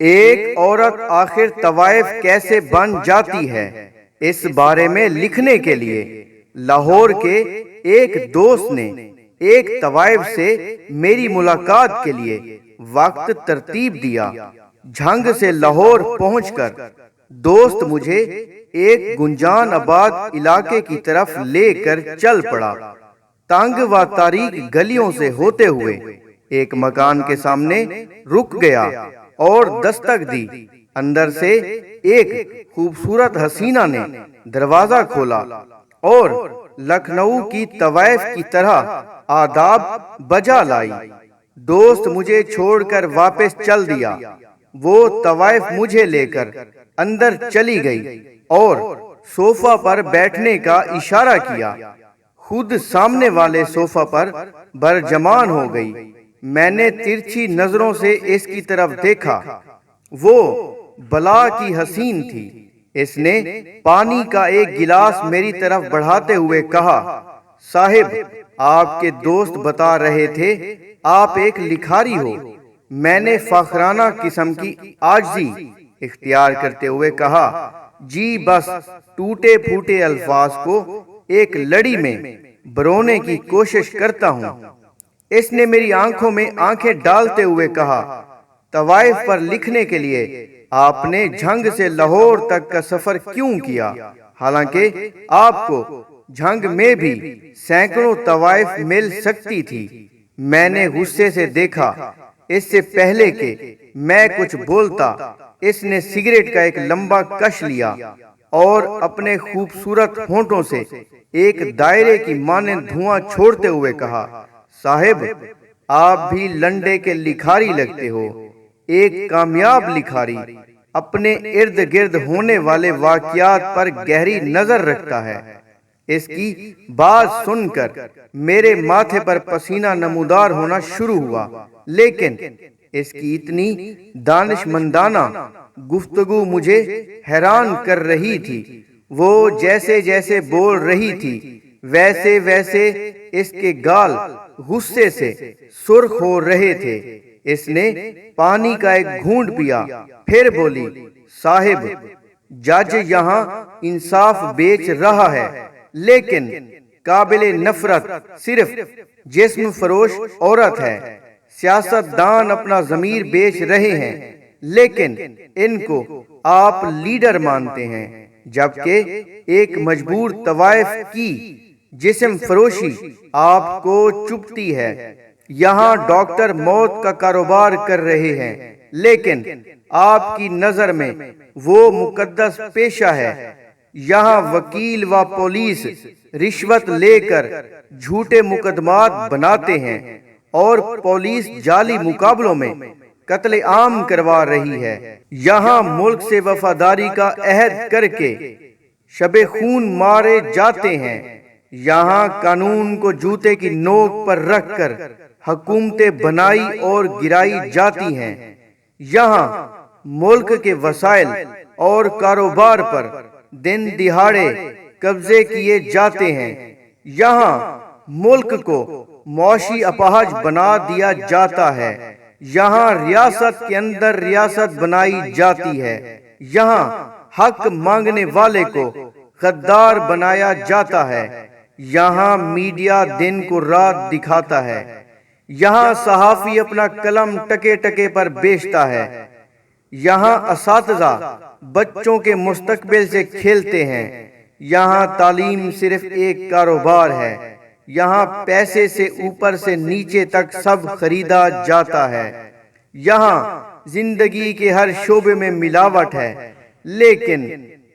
ایک عورت آخر طوائف کیسے بن جاتی ہے، اس بارے میں لکھنے کے لیے لاہور کے ایک دوست نے ایک طوائف سے میری ملاقات کے لیے وقت ترتیب دیا۔ جھنگ سے لاہور پہنچ کر دوست مجھے ایک گنجان آباد علاقے کی طرف لے کر چل پڑا۔ تنگ و تاریک گلیوں سے ہوتے ہوئے ایک مکان کے سامنے رک گیا اور دستک دی۔ اندر سے ایک خوبصورت حسینہ نے دروازہ کھولا اور لکھنؤ کی طوائف کی طرح آداب بجا لائی۔ دوست مجھے چھوڑ کر واپس چل دیا۔ وہ طوائف مجھے لے کر اندر چلی گئی اور صوفہ پر بیٹھنے کا اشارہ کیا۔ خود سامنے والے صوفہ پر برجمان ہو گئی۔ میں نے ترچھی نظروں سے اس کی طرف دیکھا۔ وہ بلا کی حسین تھی۔ اس نے پانی کا ایک گلاس میری طرف بڑھاتے ہوئے کہا، صاحب، آپ کے دوست بتا رہے تھے آپ ایک لکھاری ہو۔ میں نے فخرانہ قسم کی عاجزی اختیار کرتے ہوئے کہا، جی بس ٹوٹے پھوٹے الفاظ کو ایک لڑی میں برونے کی کوشش کرتا ہوں۔ اس نے میری آنکھوں میں آنکھیں ڈالتے ہوئے کہا، طوائف پر لکھنے کے لیے آپ نے جھنگ سے لاہور تک کا سفر کیوں کیا، حالانکہ آپ کو جھنگ میں بھی سینکڑوں طوائف مل سکتی تھی۔ میں نے غصے سے دیکھا۔ اس سے پہلے کہ میں کچھ بولتا، اس نے سگریٹ کا ایک لمبا کش لیا اور اپنے خوبصورت ہونٹوں سے ایک دائرے کی مانند دھواں چھوڑتے ہوئے کہا، صاحب، آپ بھی لنڈے کے لکھاری لگتے ہو، ایک کامیاب لکھاری اپنے ارد گرد ہونے والے واقعات پر گہری نظر رکھتا ہے۔ اس کی بات سن کر میرے ماتھے پر پسینہ نمودار ہونا شروع ہوا، لیکن اس کی اتنی دانشمندانہ گفتگو مجھے حیران کر رہی تھی۔ وہ جیسے جیسے بول رہی تھی ویسے ویسے اس کے گال غصے سے سرخ ہو رہے تھے۔ اس نے پانی کا ایک گھونٹ پیا، پھر بولی، صاحب، جج یہاں انصاف بیچ رہا ہے، لیکن قابل نفرت صرف جسم فروش عورت ہے۔ سیاست دان اپنا ضمیر بیچ رہے ہیں، لیکن ان کو آپ لیڈر مانتے ہیں، جبکہ ایک مجبور طوائف کی جسم فروشی آپ کو چبھتی ہے۔ یہاں ڈاکٹر موت کا کاروبار کر رہے ہیں، لیکن آپ کی نظر میں وہ مقدس پیشہ ہے۔ یہاں وکیل و پولیس رشوت لے کر جھوٹے مقدمات بناتے ہیں اور پولیس جعلی مقابلوں میں قتل عام کروا رہی ہے۔ یہاں ملک سے وفاداری کا عہد کر کے شب خون مارے جاتے ہیں۔ یہاں قانون کو جوتے کی نوک پر رکھ کر حکومتیں بنائی اور گرائی جاتی ہیں۔ یہاں ملک کے وسائل اور کاروبار پر دن دہاڑے قبضے کیے جاتے ہیں۔ یہاں ملک کو معاشی اپاہج بنا دیا جاتا ہے۔ یہاں ریاست کے اندر ریاست بنائی جاتی ہے۔ یہاں حق مانگنے والے کو غدار بنایا جاتا ہے۔ یہاں میڈیا دن کو رات دکھاتا ہے۔ یہاں صحافی اپنا قلم ٹکے ٹکے پر بیچتا ہے۔ یہاں اساتذہ بچوں کے مستقبل سے کھیلتے ہیں۔ یہاں تعلیم صرف ایک کاروبار ہے۔ یہاں پیسے سے اوپر سے نیچے تک سب خریدا جاتا ہے۔ یہاں زندگی کے ہر شعبے میں ملاوٹ ہے، لیکن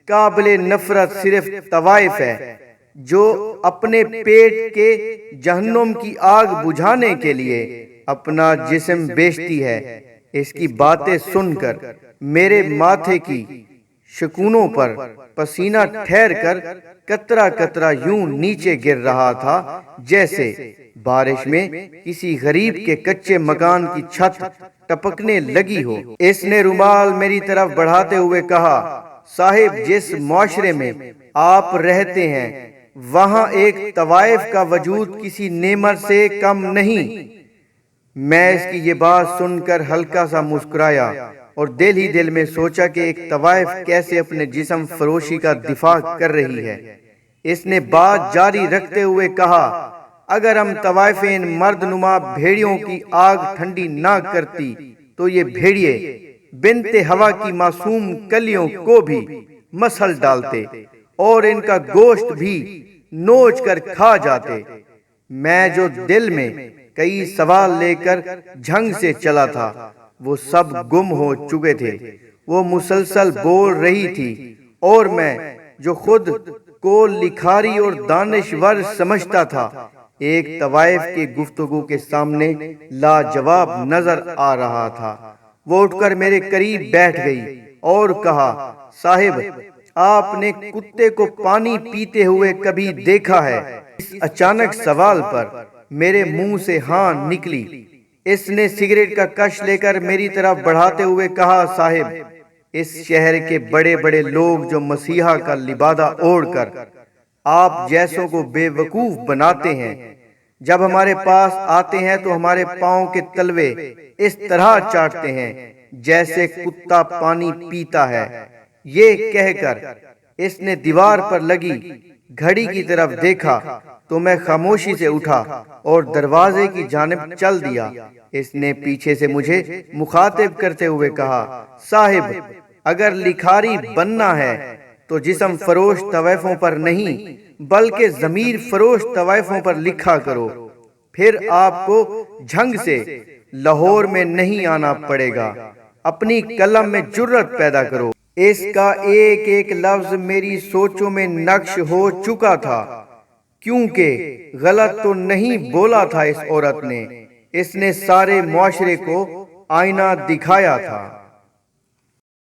قابل نفرت صرف طوائف ہے جو اپنے پیٹ کے جہنم کی آگ بجھانے کے لیے اپنا جسم بیچتی ہے۔ اس کی باتیں سن کر میرے ماتھے کی شکونوں پر پسینہ ٹھہر کر قطرہ قطرہ یوں نیچے گر رہا تھا جیسے بارش میں کسی غریب کے کچے مکان کی چھت ٹپکنے لگی ہو۔ اس نے رومال میری طرف بڑھاتے ہوئے کہا، صاحب، جس معاشرے میں آپ رہتے ہیں وہاں ایک طوائف کا وجود کسی نعمت سے کم نہیں۔ میں اس کی یہ بات سن کر ہلکا سا مسکرایا اور دل ہی دل میں سوچا کہ ایک طوائف کیسے اپنے جسم فروشی کا دفاع کر رہی ہے۔ اس نے بات جاری رکھتے ہوئے کہا، اگر ہم طوائف ان مرد نما بھیڑیوں کی آگ ٹھنڈی نہ کرتی تو یہ بھیڑیے بنت ہوا کی معصوم کلیوں کو بھی مسل ڈالتے اور ان کا گوشت بھی نوچ کر کھا جاتے۔ میں جو دل میں کئی سوال لے کر جھنگ سے چلا تھا وہ سب گم ہو چکے تھے۔ وہ مسلسل بول رہی تھی اور میں جو خود کو لکھاری اور دانشور سمجھتا تھا ایک طوائف کی گفتگو کے سامنے لاجواب نظر آ رہا تھا۔ وہ اٹھ کر میرے قریب بیٹھ گئی اور کہا، صاحب آپ نے کتے کو پانی پیتے ہوئے کبھی دیکھا ہے؟ اس اچانک سوال پر میرے منہ سے ہاں نکلی۔ اس نے سگریٹ کا کش لے کر میری طرف بڑھاتے ہوئے کہا، صاحب اس شہر کے بڑے بڑے لوگ جو مسیحا کا لبادہ اوڑھ کر آپ جیسوں کو بے وقوف بناتے ہیں، جب ہمارے پاس آتے ہیں تو ہمارے پاؤں کے تلوے اس طرح چاٹتے ہیں جیسے کتا پانی پیتا ہے۔ یہ کہہ کر اس نے دیوار پر لگی گھڑی کی طرف دیکھا تو میں خاموشی سے اٹھا اور دروازے کی جانب چل دیا۔ اس نے پیچھے سے مجھے مخاطب کرتے ہوئے کہا، صاحب اگر لکھاری بننا ہے تو جسم فروش طوائفوں پر نہیں بلکہ ضمیر فروش طوائفوں پر لکھا کرو، پھر آپ کو جھنگ سے لاہور میں نہیں آنا پڑے گا۔ اپنی قلم میں جرت پیدا کرو۔ اس کا ایک ایک لفظ میری سوچوں میں نقش ہو چکا تھا، کیونکہ غلط تو نہیں بولا تھا اس عورت نے۔ اس نے سارے معاشرے کو آئینہ دکھایا تھا۔